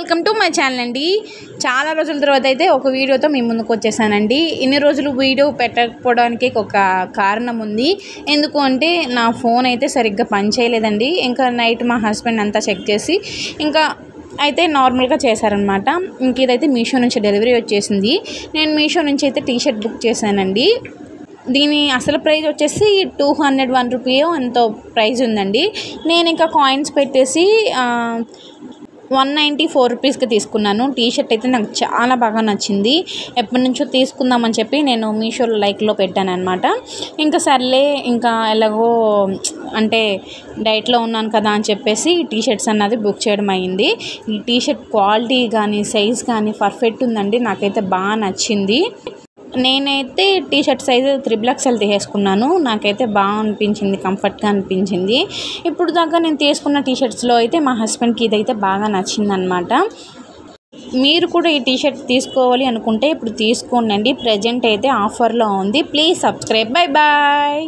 Welcome to my channel అండి. చాలా రోజుల తర్వాత అయితే ఒక వీడియోతో మీ ముందుకు వచ్చేసానండి. ఇన్ని రోజులు వీడియో పెట్టకపోవడానికి ఒక కారణం ఉంది. ఎందుకు అంటే నా ఫోన్ అయితే సరిగ్గా పనిచేయలేదండి. ఇంకా నైట్ మా హస్బెండ్ అంతా చెక్ చేసి ఇంకా అయితే నార్మల్గా చేశారనమాట. ఇంక ఇదైతే మీషో నుంచి డెలివరీ వచ్చేసింది. నేను మీషో నుంచి అయితే టీషర్ట్ బుక్ చేశానండి. దీని అసలు ప్రైస్ వచ్చేసి 201 రూపీయో ఎంతో ప్రైస్ ఉందండి. నేను ఇంకా కాయిన్స్ పెట్టేసి 194 రూపీస్కి తీసుకున్నాను. టీషర్ట్ అయితే నాకు చాలా బాగా నచ్చింది. ఎప్పటి నుంచో తీసుకుందామని చెప్పి నేను మీషోలో లైక్లో పెట్టాను అనమాట. ఇంకా సర్లే ఇంకా ఎలాగో అంటే డైట్లో ఉన్నాను కదా అని చెప్పేసి టీషర్ట్స్ అన్నది బుక్ చేయడం అయింది. ఈ టీషర్ట్ క్వాలిటీ కానీ సైజ్ కానీ పర్ఫెక్ట్ ఉందండి. నాకైతే బాగా నచ్చింది. నేనైతే టీషర్ట్ సైజు 3XL తీసేసుకున్నాను. నాకైతే బాగా అనిపించింది, కంఫర్ట్గా అనిపించింది. ఇప్పుడు దాకా నేను తీసుకున్న టీషర్ట్స్లో అయితే మా హస్బెండ్కి ఇదైతే బాగా నచ్చిందనమాట. మీరు కూడా ఈ టీషర్ట్ తీసుకోవాలి అనుకుంటే ఇప్పుడు తీసుకోండి. ప్రజెంట్ అయితే ఆఫర్లో ఉంది. Please subscribe. Bye bye.